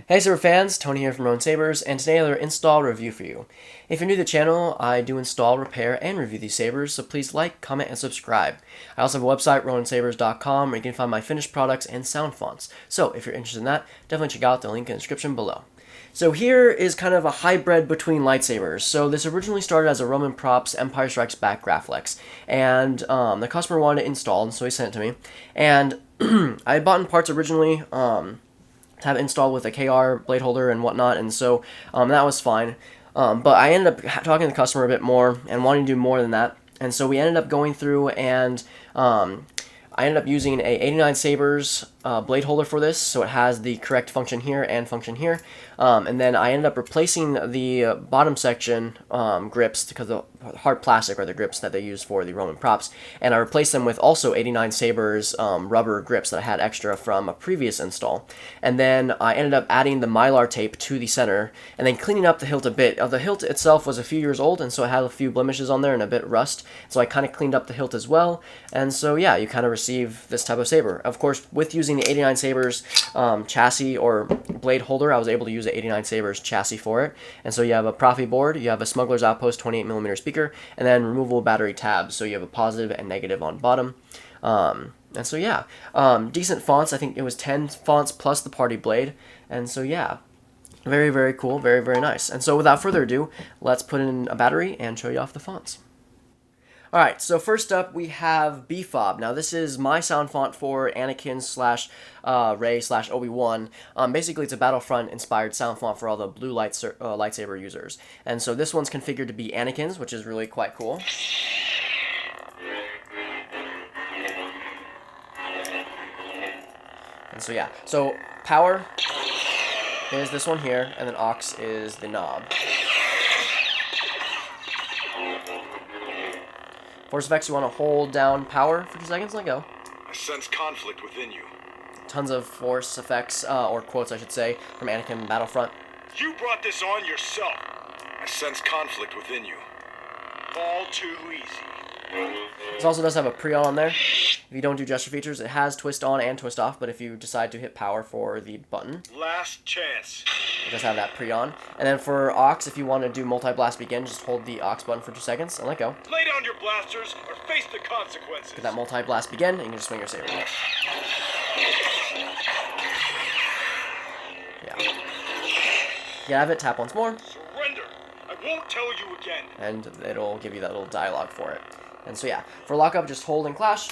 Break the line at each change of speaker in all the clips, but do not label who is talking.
Hey Saber fans, Tony here from RoninSabers, and today another install review for you. If you're new to the channel, I do install, repair, and review these sabers, so please like, comment, and subscribe. I also have a website, RoninSabers.com, where you can find my finished products and sound fonts. So if you're interested in that, definitely check out the link in the description below. So here is kind of a hybrid between lightsabers. So this originally started as a Roman Props Empire Strikes Back Graflex, and the customer wanted it installed, so he sent it to me. And I had bought in parts originally, to have it installed with a KR blade holder and whatnot, and so that was fine. But I ended up talking to the customer a bit more and wanting to do more than that, and so we ended up going through and I ended up using a 89 Sabers blade holder for this, so it has the correct function here and function here. And then I ended up replacing the bottom section grips, because the hard plastic are the grips that they use for the Roman props, and I replaced them with also 89 Sabers rubber grips that I had extra from a previous install. And then I ended up adding the Mylar tape to the center, and then cleaning up the hilt a bit. The hilt itself was a few years old, and so it had a few blemishes on there and a bit rust, so I kind of cleaned up the hilt as well. And so yeah, you kind of receive this type of saber. Of course, with using the 89 Sabers chassis or blade holder, I was able to use the 89 Sabers chassis for it. And so you have a Proffieboard, you have a Smuggler's Outpost 28mm speaker, and then removable battery tabs, so you have a positive and negative on bottom. And so yeah, decent fonts. I think it was 10 fonts plus the party blade. And so yeah, very, very cool, very, very nice. And so without further ado, let's put in a battery and show you off the fonts. Alright, so first up we have BFOB. Now this is my sound font for Anakin / Rey / Obi-Wan. Basically it's a Battlefront inspired sound font for all the blue lightsaber users. And so this one's configured to be Anakin's, which is really quite cool. And so yeah, so power is this one here, and then aux is the knob. Force effects, you want to hold down power for 2 seconds, let go.
I sense conflict within you.
Tons of force effects, or quotes I should say, from Anakin Battlefront.
You brought this on yourself. I sense conflict within you. All too easy.
This also does have a pre-on there. If you don't do gesture features, it has twist on and twist off, but if you decide to hit power for the button,
last chance.
It does have that pre-on. And then for aux, if you want to do multi-blast begin, just hold the aux button for 2 seconds and let go.
Lay down your blasters or face the consequences.
Get that multi-blast begin, and you can just swing your saber. Yeah. You have it, tap once more.
Surrender. I won't tell you again.
And it'll give you that little dialogue for it. And so yeah, for lockup, just hold and clash.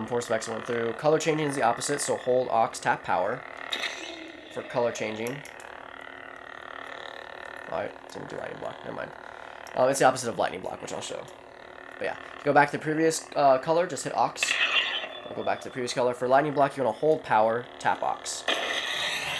Force effects went through. Color changing is the opposite, so hold aux, tap power for color changing. Alright, didn't do lightning block, never mind. It's the opposite of lightning block, which I'll show. But yeah, go back to the previous color, just hit aux. I'll go back to the previous color. For lightning block, you're going to hold power, tap aux.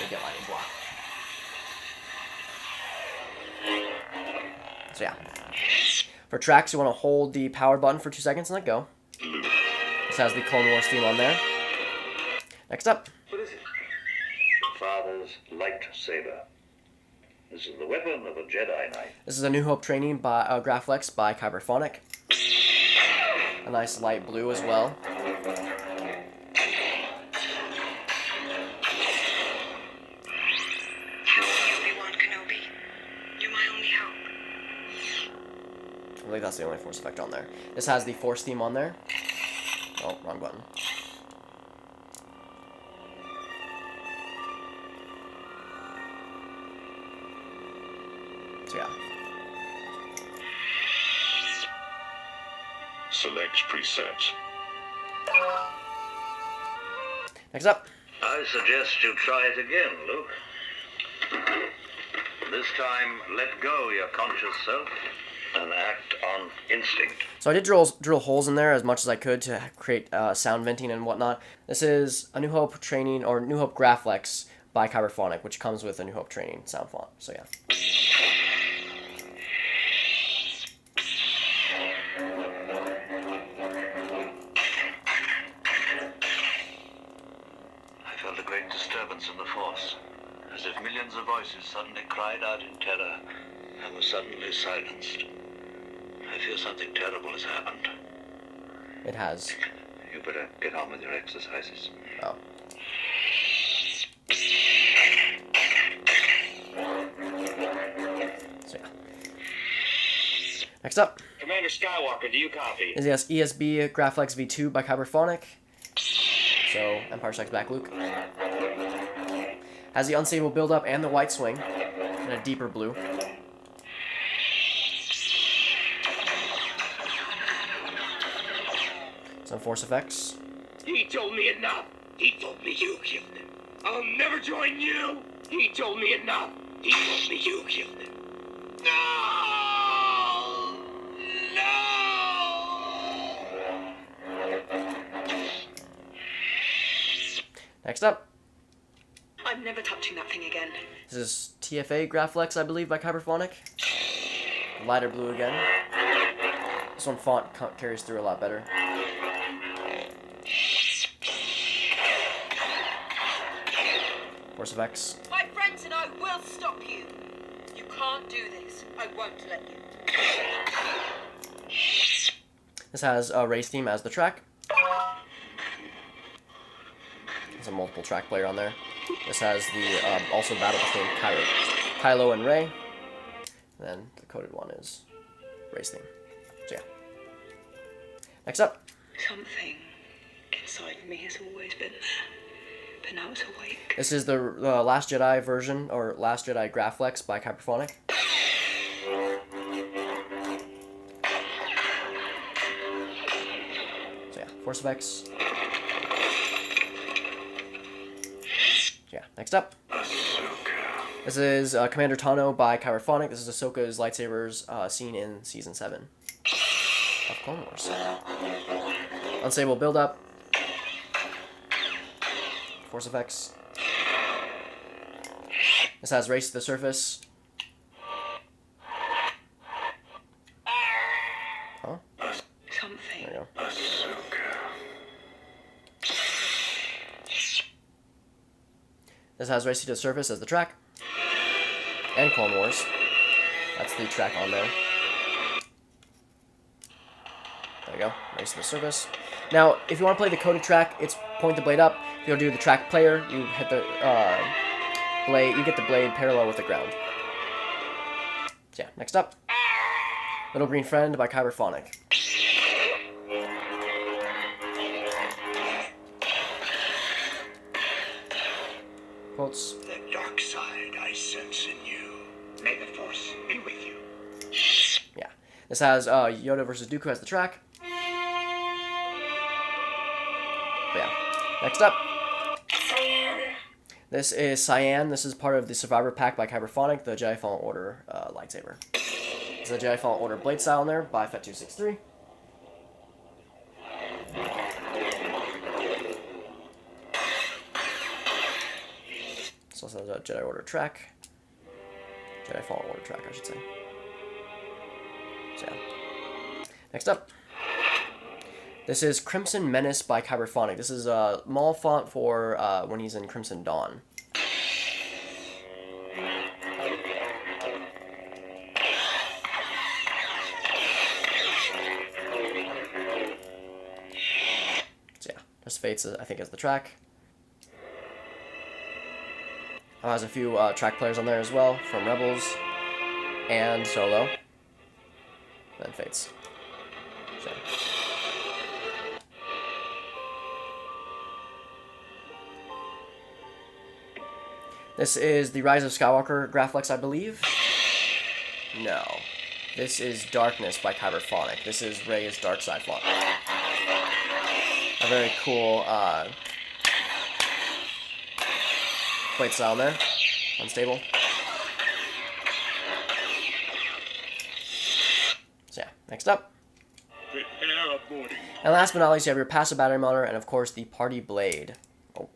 You'll get lightning block. So yeah. For tracks, you want to hold the power button for 2 seconds and let go. This has the Clone Wars theme on there. Next up.
What is it? Your father's lightsaber. This is the weapon of a Jedi Knight.
This is a New Hope training by Graflex by Kyberphonic. A nice light blue as well.
Obi-Wan Kenobi, you're my only hope.
I believe that's the only force effect on there. This has the Force theme on there. Oh, wrong button. So yeah.
Select presets.
Next up.
I suggest you try it again, Luke. This time, let go your conscious self and act on instinct.
So I did drill holes in there as much as I could to create sound venting and whatnot. This is a New Hope training, or New Hope Graflex by Kyberphonic, which comes with a New Hope training sound font. So yeah.
I felt a great disturbance in the Force, as if millions of voices suddenly cried out in terror and were suddenly silenced. I fear something terrible has happened.
It has.
You better get on with your exercises.
Oh. So yeah. Next up
Commander Skywalker, do you copy?
is the ESB Graflex V2 by Kyberphonic. So Empire Strikes Back Luke. Has the unstable build-up and the white swing in a deeper blue. Some force effects.
He told me enough. He told me you killed him. I'll never join you. He told me enough. He told me you killed him. No! No!
Next up,
I'm never touching that thing again.
this is TFA Graflex, I believe, by Kyberphonic. Lighter blue again. This one font carries through a lot better. Force effects.
My friends and I will stop you. You can't do this. I won't let you.
This has a race theme as the track. There's a multiple track player on there. This has the also battle between Kylo and Rey. And then the coded one is race theme. So yeah. Next up,
Something inside me has always been there, but now it's awake.
this is the Last Jedi version, or Last Jedi Graflex by Kyberphonic. So yeah, force effects. Yeah, next up. This is Commander Tano by Kyberphonic. This is Ahsoka's lightsabers seen in Season 7 of Clone Wars. Unstable build-up. Force effects. This has race to the surface. Oh,
Something.
there you go. This has race to the surface as the track. And Clone Wars. That's the track on there. There you go. Race to the surface. Now, if you want to play the coded track, it's point the blade up. If you do the track player, you hit the blade. You get the blade parallel with the ground. So yeah. Next up, Little Green Friend by Kyberphonic. Quotes.
The dark side I sense in you. May the Force be with you.
Yeah. This has Yoda versus Dooku as the track. But yeah. Next up. This is Cyan. This is part of the Survivor Pack by Kyberphonic, the Jedi Fallen Order lightsaber. It's a Jedi Fallen Order blade style in there by Fet263. This also has a Jedi Order track. Jedi Fallen Order track, I should say. So yeah. Next up. This is Crimson Menace by Kyberphonic. This is a mall font for when he's in Crimson Dawn. So yeah, there's Fates, I think, is the track. Has a few track players on there as well, from Rebels and Solo. Then Fates. So. This is the Rise of Skywalker Graflex, I believe. No. This is Darkness by Kyberphonic. This is Rey's Dark Side font. A very cool plate style there. Unstable. So yeah, next up. And last but not least, you have your passive battery monitor and of course the party blade. Oh.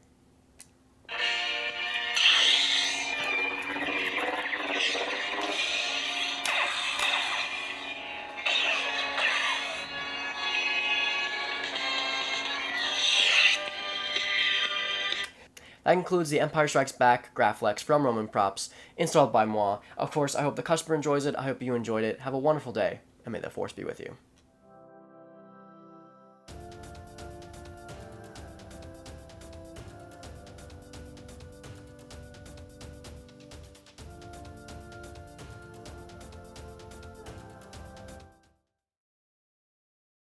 That concludes the Empire Strikes Back Graflex from Roman Props, installed by moi. Of course, I hope the customer enjoys it, I hope you enjoyed it. Have a wonderful day, and may the Force be with you.